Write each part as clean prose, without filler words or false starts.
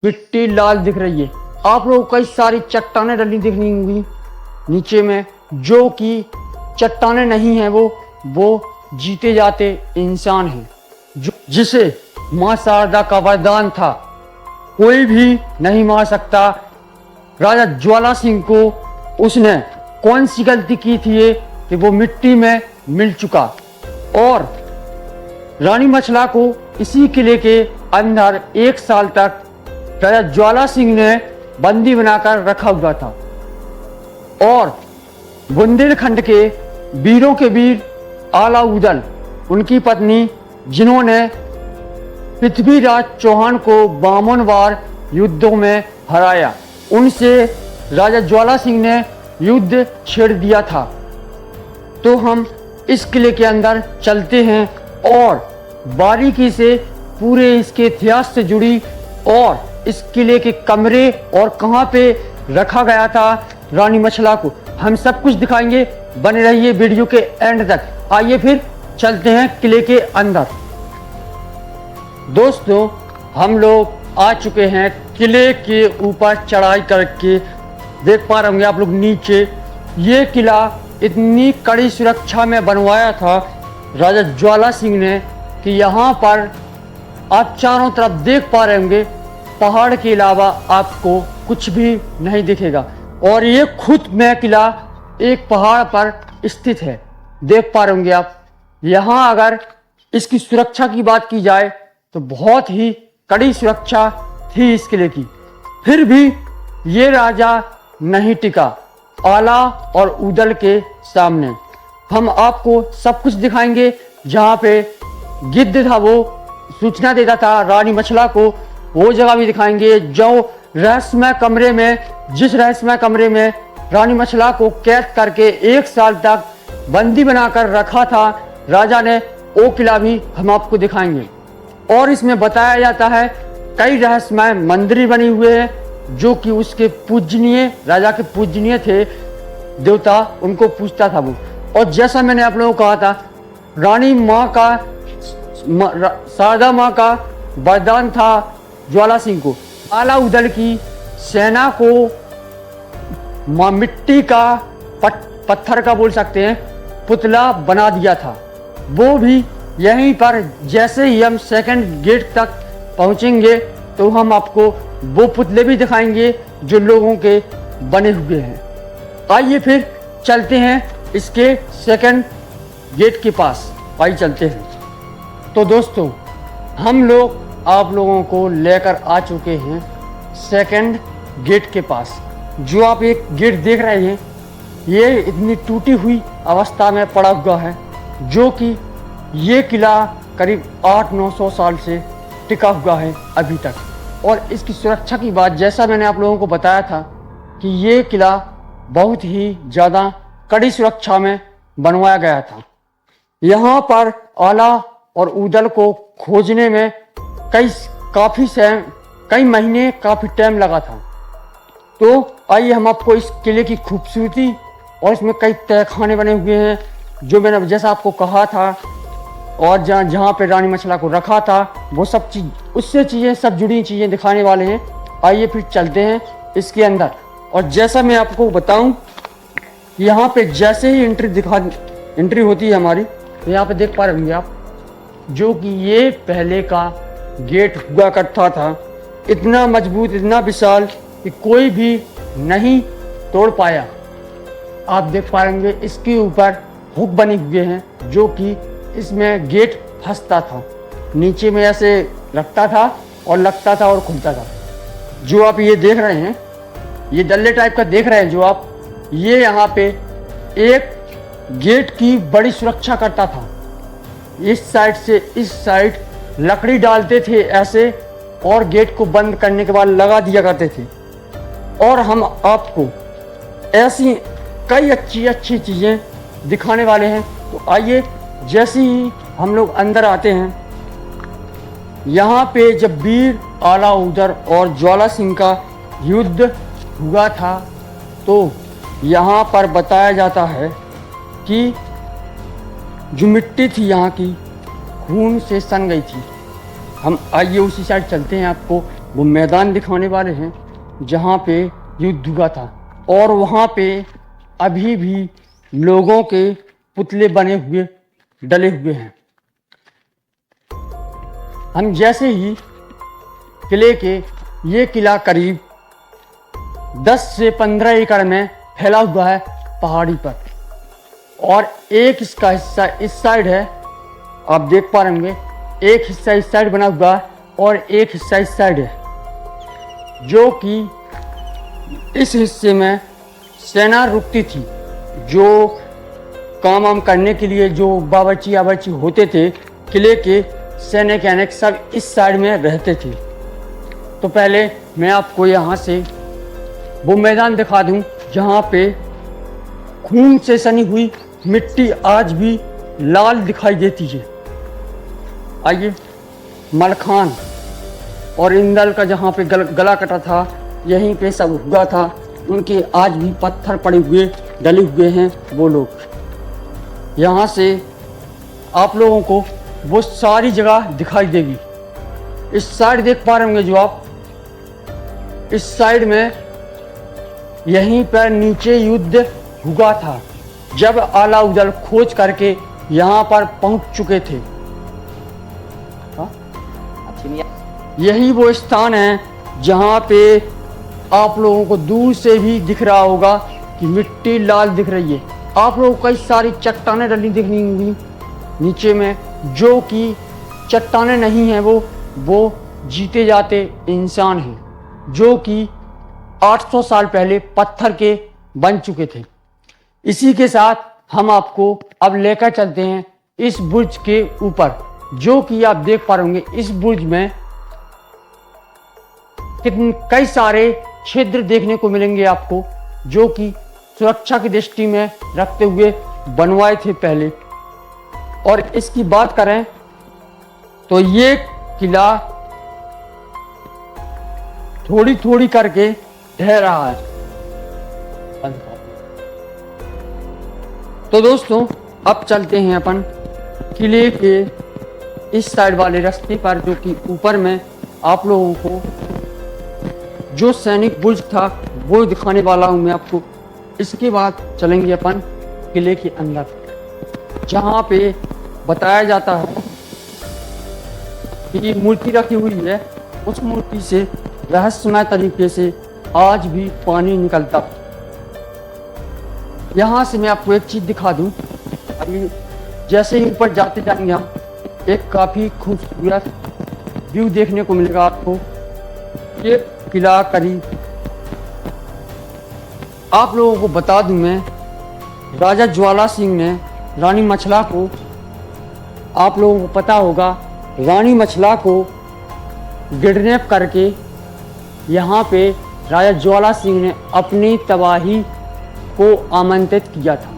मिट्टी लाल दिख रही है। आप लोगों को कई सारी चट्टानें डली दिखनी होंगी नीचे में, जो कि चट्टानें नहीं है, वो जीते जाते इंसान हैं, जिसे मां शारदा का वरदान था, कोई भी नहीं मार सकता। राजा ज्वाला सिंह को उसने कौन सी गलती की थी कि वो मिट्टी में मिल चुका, और रानी मछला को इसी किले के अंदर 1 साल तक राजा ज्वाला सिंह ने बंदी बनाकर रखा हुआ था। और बुंदेलखंड के वीरों के वीर आला उदल, उनकी पत्नी, जिन्होंने पृथ्वीराज चौहान को 52 बार युद्धों में हराया, उनसे राजा ज्वाला सिंह ने युद्ध छेड़ दिया था। तो हम इस किले के अंदर चलते हैं और बारीकी से पूरे इसके इतिहास से जुड़ी, और इस किले के कमरे और कहाँ पे रखा गया था रानी मछला को, हम सब कुछ दिखाएंगे। बने रहिए वीडियो के एंड तक। आइए फिर चलते हैं किले के अंदर। दोस्तों, हम लोग आ चुके हैं किले के ऊपर चढ़ाई करके। देख पा रहे होंगे आप लोग नीचे, ये किला इतनी कड़ी सुरक्षा में बनवाया था राजा ज्वाला सिंह ने कि यहाँ पर आप चारों तरफ देख पा रहे होंगे, पहाड़ के अलावा आपको कुछ भी नहीं दिखेगा। और ये खुद में किला एक पहाड़ पर स्थित है, देख पा रहे होंगे आप। यहाँ अगर इसकी सुरक्षा की बात की जाए तो बहुत ही कड़ी सुरक्षा थी इस किले की, फिर भी ये राजा नहीं टिका आला और उदल के सामने। हम आपको सब कुछ दिखाएंगे। जहाँ पे गिद्ध था वो सूचना देता था रानी मछला को, वो जगह भी दिखाएंगे। जो रहस्यमय कमरे में, जिस रहस्यमय कमरे में रानी मछला को कैद करके 1 साल तक बंदी बनाकर रखा था राजा ने, वो किला भी हम आपको दिखाएंगे। और इसमें बताया जाता है कई रहस्यमय मंदिर बने हुए हैं, जो कि उसके पूजनीय, राजा के पूजनीय थे देवता, उनको पूजता था वो। और जैसा मैंने आप लोगों को कहा था, रानी माँ का, शारदा माँ का वरदान था ज्वाला सिंह को। आला उदल की सेना को मिट्टी का पत्थर का बोल सकते हैं पुतला बना दिया था। वो भी यहीं पर, जैसे ही हम सेकंड गेट तक पहुंचेंगे तो हम आपको वो पुतले भी दिखाएंगे जो लोगों के बने हुए हैं। आइए फिर चलते हैं इसके सेकंड गेट के पास। आइए चलते हैं। तो दोस्तों, हम लोग आप लोगों को लेकर आ चुके हैं सेकंड गेट के पास। जो आप एक गेट देख रहे हैं, ये इतनी टूटी हुई अवस्था में पड़ा हुआ है, जो कि ये किला करीब 800-900 साल से टिका हुआ है अभी तक। और इसकी सुरक्षा की बात, जैसा मैंने आप लोगों को बताया था कि ये किला बहुत ही ज़्यादा कड़ी सुरक्षा में बनवाया गया था। यहाँ पर आला और उदल को खोजने में कई महीने, काफ़ी टाइम लगा था। तो आइए हम आपको इस किले की खूबसूरती, और इसमें कई तहखाने बने हुए हैं जो मैंने जैसा आपको कहा था, और जहाँ पे रानी मछला को रखा था, वो सब चीज़, उससे चीज़ें, सब जुड़ी चीज़ें दिखाने वाले हैं। आइए फिर चलते हैं इसके अंदर। और जैसा मैं आपको बताऊं, यहाँ पे जैसे ही एंट्री होती है हमारी, तो यहाँ पे देख पा रहे होंगे आप, जो कि ये पहले का गेट हुआ करता था, इतना मजबूत, इतना विशाल कि कोई भी नहीं तोड़ पाया। आप देख पाएंगे इसके ऊपर हुक बने हुए हैं, जो कि इसमें गेट फंसता था, नीचे में ऐसे रखता था और लगता था और खुलता था। जो आप ये देख रहे हैं, ये डल्ले टाइप का देख रहे हैं जो आप, ये यहाँ पे एक गेट की बड़ी सुरक्षा करता था। इस साइड से इस साइड लकड़ी डालते थे ऐसे, और गेट को बंद करने के बाद लगा दिया करते थे। और हम आपको ऐसी कई अच्छी चीज़ें दिखाने वाले हैं। तो आइए, जैसे ही हम लोग अंदर आते हैं, यहाँ पे जब वीर आला उदल और ज्वाला सिंह का युद्ध हुआ था, तो यहाँ पर बताया जाता है कि जो मिट्टी थी यहाँ की खून से सन गई थी। हम आइए उसी साइड चलते हैं, आपको वो मैदान दिखाने वाले हैं जहाँ पे युद्ध हुआ था, और वहाँ पे अभी भी लोगों के पुतले बने हुए डले हुए हैं। हम जैसे ही किले के, ये किला करीब 10 से 15 एकड़ में फैला हुआ है पहाड़ी पर, और एक इसका हिस्सा इस साइड है, आप देख पा रहे होंगे, एक हिस्सा इस साइड बना हुआ है और एक हिस्सा इस साइड है, जो कि इस हिस्से में सेना रुकती थी। जो काम वाम करने के लिए जो बावर्ची आवर्ची होते थे किले के, सैनिक अनेक सब इस साइड में रहते थे। तो पहले मैं आपको यहाँ से वो मैदान दिखा दूँ जहाँ पे खून से सनी हुई मिट्टी आज भी लाल दिखाई देती है। आइए, मलखान और इंदल का जहाँ पे गला कटा था, यहीं पे सब हुआ था, उनके आज भी पत्थर पड़े हुए डले हुए हैं वो लोग। यहाँ से आप लोगों को वो सारी जगह दिखाई देगी। इस साइड देख पा रहे होंगे जो आप, इस साइड में यहीं पर नीचे युद्ध हुआ था जब आला उदल खोज करके यहाँ पर पहुंच चुके थे। यही वो स्थान है जहाँ पे आप लोगों को दूर से भी दिख रहा होगा कि मिट्टी लाल दिख रही है। आप लोगों को कई सारी चट्टानें डली दिखनी होंगी नीचे में, जो कि चट्टानें नहीं हैं, वो जीते जाते इंसान हैं जो कि 800 साल पहले पत्थर के बन चुके थे। इसी के साथ हम आपको अब लेकर चलते हैं इस बुर्ज के ऊपर, जो कि आप देख पा रहे होंगे। इस बुर्ज में कई सारे छिद्र देखने को मिलेंगे आपको, जो कि सुरक्षा की दृष्टि में रखते हुए बनवाए थे पहले। और इसकी बात करें तो ये किला थोड़ी थोड़ी करके ढह रहा है। तो दोस्तों, अब चलते हैं अपन किले के इस साइड वाले रास्ते पर, जो कि ऊपर में आप लोगों को जो सैनिक बुर्ज था वो दिखाने वाला हूं मैं आपको। इसके बाद चलेंगे अपन किले के अंदर, जहां पे बताया जाता है कि मूर्ति रखी हुई है। उस मूर्ति से रहस्यमय तरीके से आज भी पानी निकलता। यहाँ से मैं आपको एक चीज दिखा दूं। अभी जैसे ही ऊपर जाते जाएंगे हम, एक काफी खूबसूरत व्यू देखने को मिलेगा आपको। ये किला करीब, आप लोगों को बता दूं मैं, राजा ज्वाला सिंह ने रानी मछला को, आप लोगों को पता होगा, रानी मछला को किडनैप करके यहाँ पे राजा ज्वाला सिंह ने अपनी तबाही को आमंत्रित किया था।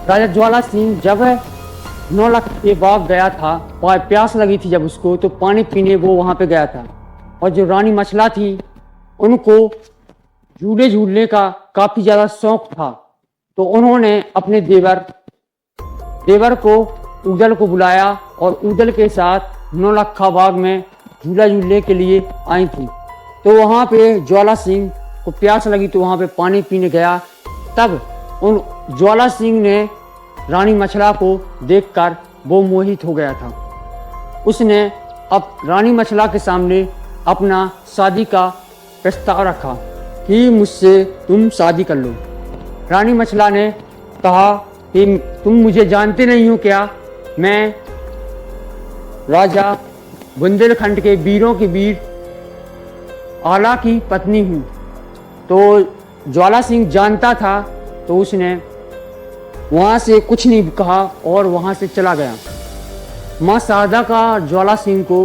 राजा ज्वाला सिंह जब 9 लाख के बाद गया था, प्यास लगी थी जब उसको, तो पानी पीने वो वहाँ पे गया था। और जो रानी मछला थी, उनको झूले झूलने का काफ़ी ज़्यादा शौक था, तो उन्होंने अपने देवर को, उदल को बुलाया और उदल के साथ 9 लखा बाग में झूला झूलने के लिए आई थी। तो वहाँ पे ज्वाला सिंह को प्यास लगी तो वहाँ पे पानी पीने गया। तब उन ज्वाला सिंह ने रानी मछला को देखकर वो मोहित हो गया था। उसने अब रानी मछला के सामने अपना शादी का प्रस्ताव रखा कि मुझसे तुम शादी कर लो। रानी मछला ने कहा कि तुम मुझे जानते नहीं हो क्या, मैं राजा बुंदेलखंड के वीरों के वीर आला की पत्नी हूँ। तो ज्वाला सिंह जानता था, तो उसने वहाँ से कुछ नहीं कहा और वहाँ से चला गया। माँ शारदा का ज्वाला सिंह को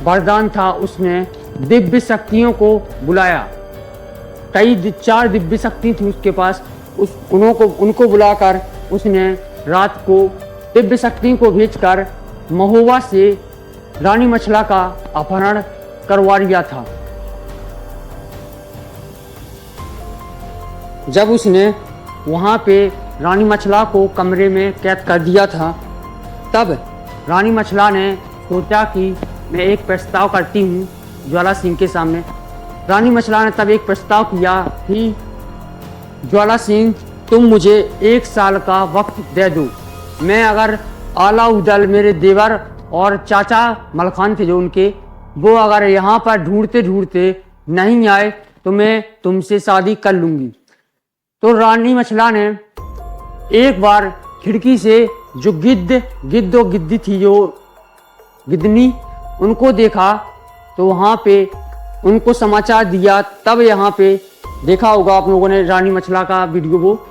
वरदान था, उसने दिव्य शक्तियों को बुलाया। कई 4 दिव्य शक्ति थी उसके पास। उनको बुलाकर उसने रात को दिव्य शक्ति को भेजकर महोबा से रानी मछला का अपहरण करवा लिया था। जब उसने वहाँ पे रानी मछला को कमरे में कैद कर दिया था, तब रानी मछला ने सोचा कि मैं एक प्रस्ताव करती हूँ ज्वाला सिंह के सामने। रानी मछला ने तब एक प्रस्ताव किया कि ज्वाला सिंह, तुम मुझे 1 साल का वक्त दे दो। मैं अगर आला उदल, मेरे देवर और चाचा मलखान थे जो उनके, वो अगर यहाँ पर ढूंढते ढूंढते नहीं आए तो मैं तुमसे शादी कर लूँगी। तो रानी मछला ने एक बार खिड़की से जो गिद्ध और गिद्दी थी, जो गिद्धनी, उनको देखा तो वहाँ पे उनको समाचार दिया। तब यहाँ पे देखा होगा आप लोगों ने रानी मछला का वीडियो, वो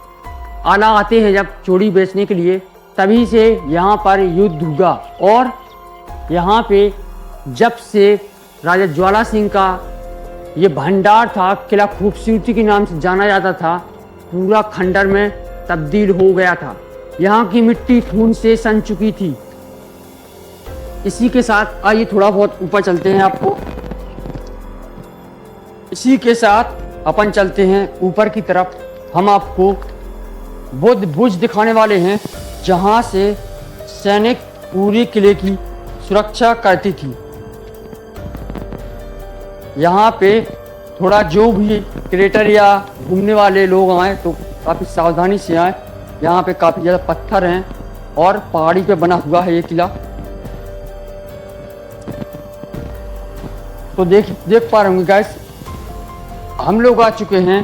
आला आते हैं जब चोरी बेचने के लिए, तभी से यहाँ पर युद्ध हुआ। और यहाँ पे जब से राजा ज्वाला सिंह का ये भंडार था, किला खूबसूरती के नाम से जाना जाता था, पूरा खंडर में तब्दील हो गया था। यहाँ की मिट्टी खून से सन चुकी थी। इसी के साथ आइए थोड़ा बहुत ऊपर चलते हैं आपको। इसी के साथ अपन चलते हैं ऊपर की तरफ। हम आपको बुद्ध भुज दिखाने वाले हैं जहाँ से सैनिक पूरे किले की सुरक्षा करती थी। यहाँ पे थोड़ा जो भी क्रिएटर या घूमने वाले लोग आए तो काफ़ी सावधानी से आए। यहाँ पे काफ़ी ज़्यादा पत्थर हैं और पहाड़ी पे बना हुआ है ये किला। तो देख पा रहे होंगे गाइस, हम लोग आ चुके हैं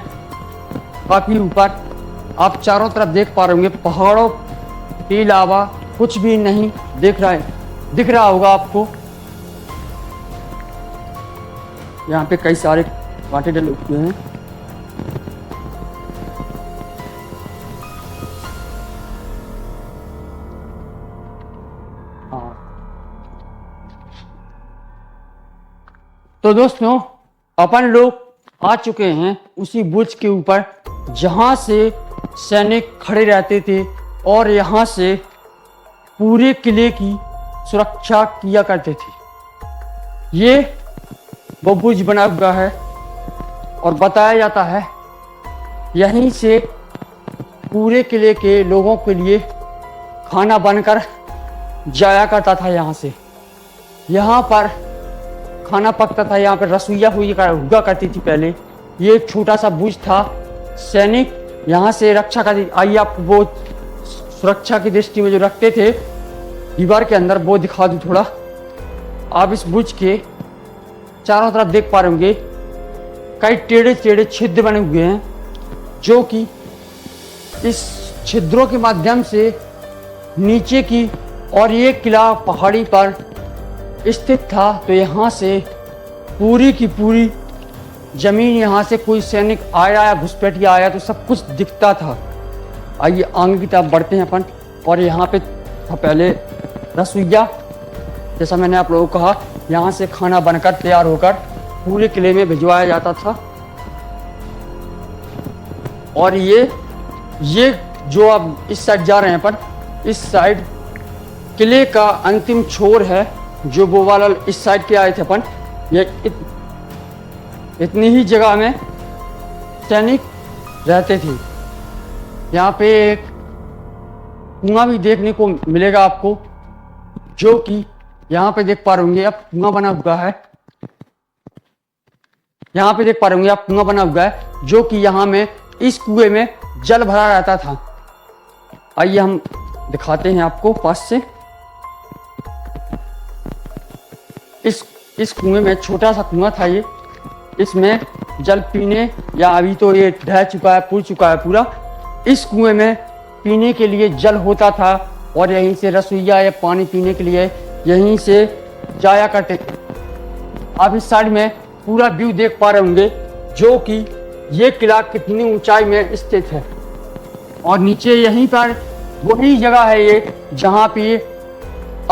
काफ़ी ऊपर। आप चारों तरफ देख पा रहे होंगे, पहाड़ों के अलावा कुछ भी नहीं दिख रहा होगा आपको। यहाँ पे कई सारे कांटे डले हुए हैं। तो दोस्तों, अपन लोग आ चुके हैं उसी बुर्ज के ऊपर जहां से सैनिक खड़े रहते थे और यहां से पूरे किले की सुरक्षा किया करते थे। ये वो बुर्ज बना हुआ है और बताया जाता है यहीं से पूरे किले के लोगों के लिए खाना बनकर जाया करता था। यहाँ से यहाँ पर खाना पकता था, यहाँ पर रसोईया हुआ करती थी पहले। ये एक छोटा सा बुर्ज था, सैनिक यहाँ से रक्षा करती। आइए आपको वो सुरक्षा की दृष्टि में जो रखते थे दीवार के अंदर, वो दिखा दूँ थोड़ा। आप इस बुर्ज के चारों तरफ देख पा रहे होंगे कई टेढ़े टेढ़े छिद्र बने हुए हैं, जो कि इस छिद्रों के माध्यम से नीचे की, और ये किला पहाड़ी पर स्थित था। तो यहाँ से पूरी की पूरी जमीन, यहाँ से कोई सैनिक आया या घुसपैठिया आया तो सब कुछ दिखता था। आइए आगे की तरफ बढ़ते हैं अपन। और यहाँ पे था पहले रसोईया, जैसा मैंने आप लोगों को कहा, यहाँ से खाना बनकर तैयार होकर पूरे किले में भिजवाया जाता था। और ये जो आप इस साइड जा रहे हैं अपन, इस साइड किले का अंतिम छोर है, जो वो वाला इस साइड के आए थे अपन। ये इतनी ही जगह में सैनिक रहते थे। यहाँ पे एक कुआं भी देखने को मिलेगा आपको, जो कि यहाँ पे देख पा रहे होंगे आप, कुआं बना हुआ है। यहाँ पे देख पा रहे होंगे आप, कुआं बना हुआ है, जो कि यहाँ में इस कुएं में जल भरा रहता था। आइए हम दिखाते हैं आपको पास से। इस कुएं में, छोटा सा कुआं था ये, इसमें जल पीने, या अभी तो ये ढह चुका है, पुर चुका है पूरा। इस कुएं में पीने के लिए जल होता था और यहीं से रसोईया या पानी पीने के लिए यहीं से जाया करते थे। आप इस साइड में पूरा व्यू देख पा रहे होंगे, जो कि ये किला कितनी ऊंचाई में स्थित है। और नीचे यहीं पर वही जगह है ये जहाँ पे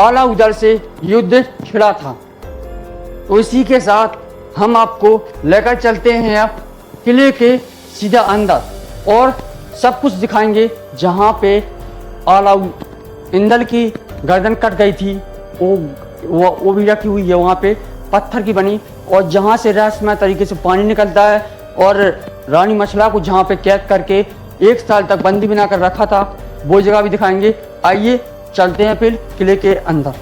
आला उदल से युद्ध छिड़ा था। तो इसी के साथ हम आपको लेकर चलते हैं अब किले के सीधा अंदर, और सब कुछ दिखाएंगे। जहाँ पे आला इंदल की गर्दन कट गई थी, वो भी रखी हुई है वहाँ पे, पत्थर की बनी, और जहाँ से रहस्यमय तरीके से पानी निकलता है। और रानी मछला को जहाँ पे कैद करके 1 साल तक बंदी बनाकर रखा था, वो जगह भी दिखाएंगे। आइए चलते हैं फिर किले के अंदर।